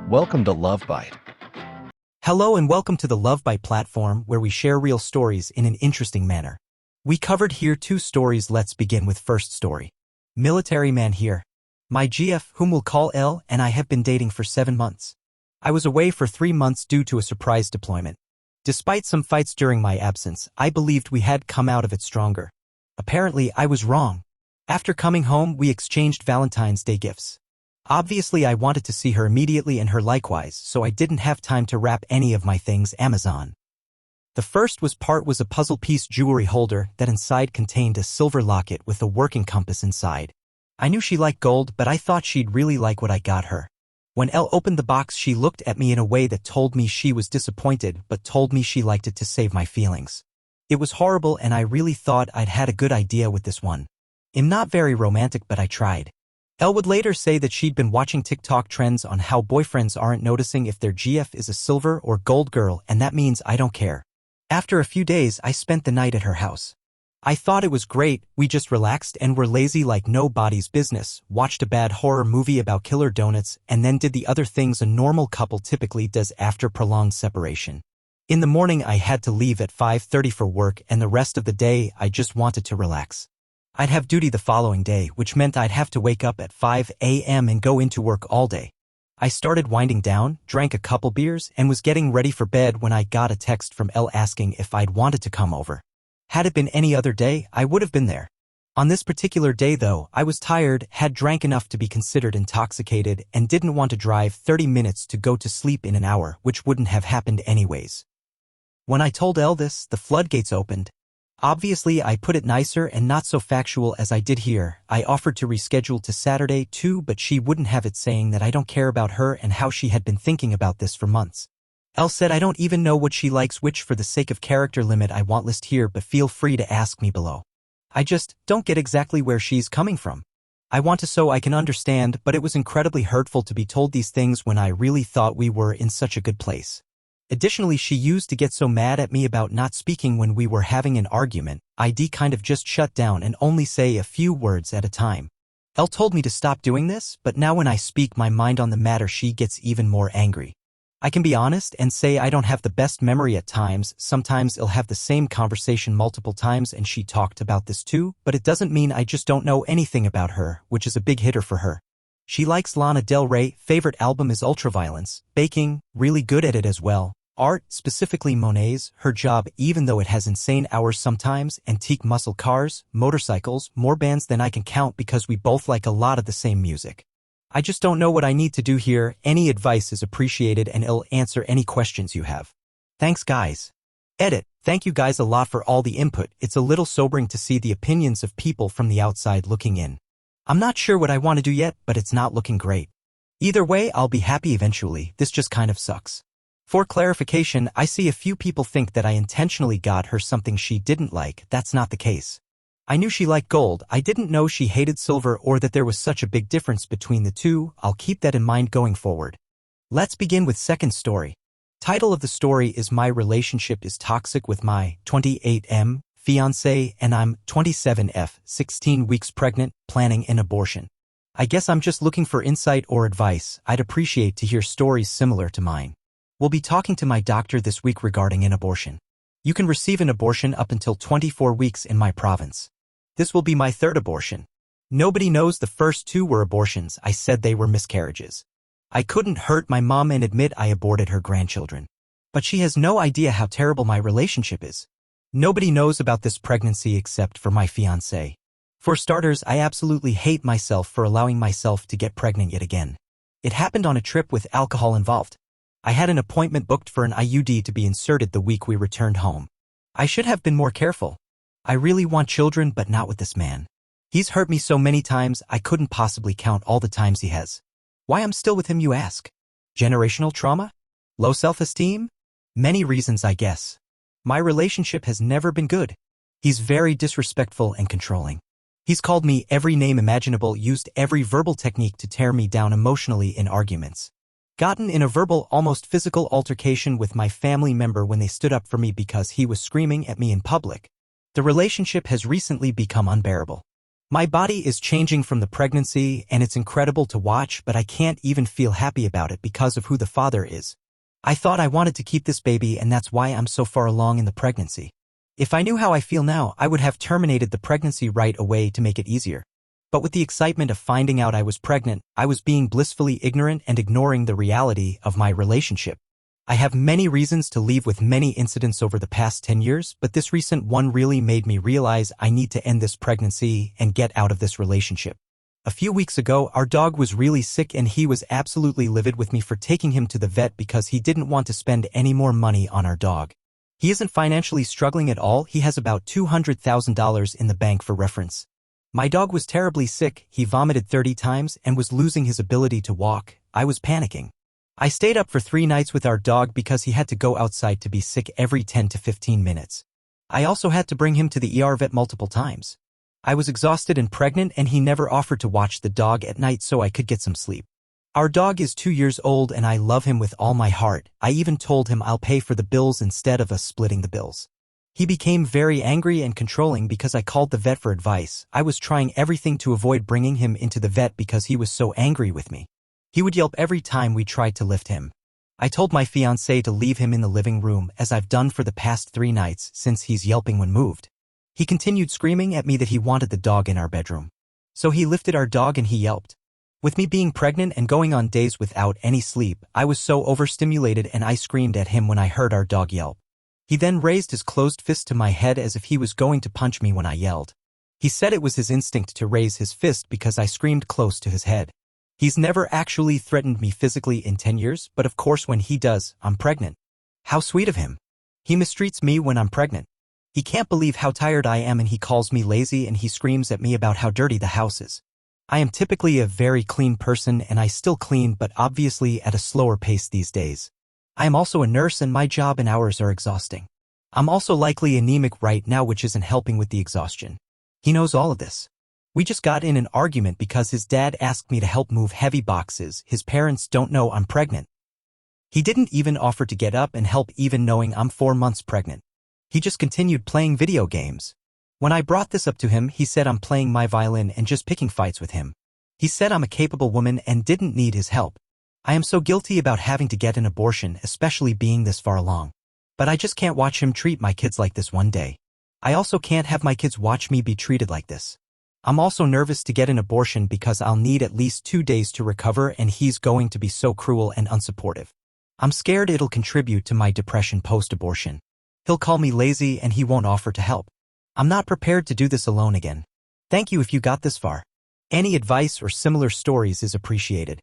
Welcome to Love Bite. Hello and welcome to the Love Bite platform where we share real stories in an interesting manner. We covered here 2 stories. Let's begin with first story. Military man here. My GF, whom we'll call L, and I have been dating for 7 months. I was away for 3 months due to a surprise deployment. Despite some fights during my absence, I believed we had come out of it stronger. Apparently, I was wrong. After coming home, we exchanged Valentine's Day gifts. Obviously, I wanted to see her immediately and her likewise, so I didn't have time to wrap any of my things Amazon. The first was a puzzle piece jewelry holder that inside contained a silver locket with a working compass inside. I knew she liked gold, but I thought she'd really like what I got her. When Elle opened the box, she looked at me in a way that told me she was disappointed, but told me she liked it to save my feelings. It was horrible, and I really thought I'd had a good idea with this one. I'm not very romantic, but I tried. Elle would later say that she'd been watching TikTok trends on how boyfriends aren't noticing if their GF is a silver or gold girl, and that means I don't care. After a few days, I spent the night at her house. I thought it was great. We just relaxed and were lazy like nobody's business, watched a bad horror movie about killer donuts, and then did the other things a normal couple typically does after prolonged separation. In the morning, I had to leave at 5:30 for work, and the rest of the day, I just wanted to relax. I'd have duty the following day, which meant I'd have to wake up at 5 a.m. and go into work all day. I started winding down, drank a couple beers, and was getting ready for bed when I got a text from Elle asking if I'd wanted to come over. Had it been any other day, I would have been there. On this particular day, though, I was tired, had drank enough to be considered intoxicated, and didn't want to drive 30 minutes to go to sleep in an hour, which wouldn't have happened anyways. When I told Elle this, the floodgates opened. Obviously, I put it nicer and not so factual as I did here. I offered to reschedule to Saturday too, but she wouldn't have it, saying that I don't care about her and how she had been thinking about this for months. Elle said I don't even know what she likes, which for the sake of character limit I won't list here, but feel free to ask me below. I just don't get exactly where she's coming from. I want to so I can understand, but it was incredibly hurtful to be told these things when I really thought we were in such a good place. Additionally, she used to get so mad at me about not speaking when we were having an argument. I'd kind of just shut down and only say a few words at a time. Elle told me to stop doing this, but now when I speak my mind on the matter, she gets even more angry. I can be honest and say I don't have the best memory at times. Sometimes I'll have the same conversation multiple times, and she talked about this too, but it doesn't mean I just don't know anything about her, which is a big hitter for her. She likes Lana Del Rey, favorite album is Ultraviolence, baking, really good at it as well. Art, specifically Monet's, her job even though it has insane hours sometimes, antique muscle cars, motorcycles, more bands than I can count because we both like a lot of the same music. I just don't know what I need to do here. Any advice is appreciated and I'll answer any questions you have. Thanks guys. Edit. Thank you guys a lot for all the input. It's a little sobering to see the opinions of people from the outside looking in. I'm not sure what I want to do yet, but it's not looking great. Either way, I'll be happy eventually. This just kind of sucks. For clarification, I see a few people think that I intentionally got her something she didn't like. That's not the case. I knew she liked gold. I didn't know she hated silver or that there was such a big difference between the two. I'll keep that in mind going forward. Let's begin with second story. Title of the story is My Relationship is Toxic with My 28M fiancé, and I'm 27F, 16 weeks pregnant, planning an abortion. I guess I'm just looking for insight or advice. I'd appreciate to hear stories similar to mine. We'll be talking to my doctor this week regarding an abortion. You can receive an abortion up until 24 weeks in my province. This will be my 3rd abortion. Nobody knows the first 2 were abortions. I said they were miscarriages. I couldn't hurt my mom and admit I aborted her grandchildren. But she has no idea how terrible my relationship is. Nobody knows about this pregnancy except for my fiancé. For starters, I absolutely hate myself for allowing myself to get pregnant yet again. It happened on a trip with alcohol involved. I had an appointment booked for an IUD to be inserted the week we returned home. I should have been more careful. I really want children, but not with this man. He's hurt me so many times, I couldn't possibly count all the times he has. Why I'm still with him, you ask? Generational trauma? Low self-esteem? Many reasons, I guess. My relationship has never been good. He's very disrespectful and controlling. He's called me every name imaginable, used every verbal technique to tear me down emotionally in arguments. Gotten in a verbal, almost physical altercation with my family member when they stood up for me because he was screaming at me in public. The relationship has recently become unbearable. My body is changing from the pregnancy and it's incredible to watch, but I can't even feel happy about it because of who the father is. I thought I wanted to keep this baby and that's why I'm so far along in the pregnancy. If I knew how I feel now, I would have terminated the pregnancy right away to make it easier. But with the excitement of finding out I was pregnant, I was being blissfully ignorant and ignoring the reality of my relationship. I have many reasons to leave with many incidents over the past 10 years, but this recent one really made me realize I need to end this pregnancy and get out of this relationship. A few weeks ago, our dog was really sick and he was absolutely livid with me for taking him to the vet because he didn't want to spend any more money on our dog. He isn't financially struggling at all. He has about $200,000 in the bank for reference. My dog was terribly sick. He vomited 30 times and was losing his ability to walk. I was panicking. I stayed up for 3 nights with our dog because he had to go outside to be sick every 10 to 15 minutes. I also had to bring him to the ER vet multiple times. I was exhausted and pregnant and he never offered to watch the dog at night so I could get some sleep. Our dog is 2 years old and I love him with all my heart. I even told him I'll pay for the bills instead of us splitting the bills. He became very angry and controlling because I called the vet for advice. I was trying everything to avoid bringing him into the vet because he was so angry with me. He would yelp every time we tried to lift him. I told my fiancé to leave him in the living room as I've done for the past 3 nights since he's yelping when moved. He continued screaming at me that he wanted the dog in our bedroom. So he lifted our dog and he yelped. With me being pregnant and going on days without any sleep, I was so overstimulated and I screamed at him when I heard our dog yelp. He then raised his closed fist to my head as if he was going to punch me when I yelled. He said it was his instinct to raise his fist because I screamed close to his head. He's never actually threatened me physically in 10 years, but of course when he does, I'm pregnant. How sweet of him. He mistreats me when I'm pregnant. He can't believe how tired I am and he calls me lazy and he screams at me about how dirty the house is. I am typically a very clean person and I still clean but obviously at a slower pace these days. I am also a nurse and my job and hours are exhausting. I'm also likely anemic right now, which isn't helping with the exhaustion. He knows all of this. We just got in an argument because his dad asked me to help move heavy boxes. His parents don't know I'm pregnant. He didn't even offer to get up and help even knowing I'm 4 months pregnant. He just continued playing video games. When I brought this up to him, he said I'm playing my violin and just picking fights with him. He said I'm a capable woman and didn't need his help. I am so guilty about having to get an abortion, especially being this far along. But I just can't watch him treat my kids like this one day. I also can't have my kids watch me be treated like this. I'm also nervous to get an abortion because I'll need at least 2 days to recover and he's going to be so cruel and unsupportive. I'm scared it'll contribute to my depression post-abortion. He'll call me lazy and he won't offer to help. I'm not prepared to do this alone again. Thank you if you got this far. Any advice or similar stories is appreciated.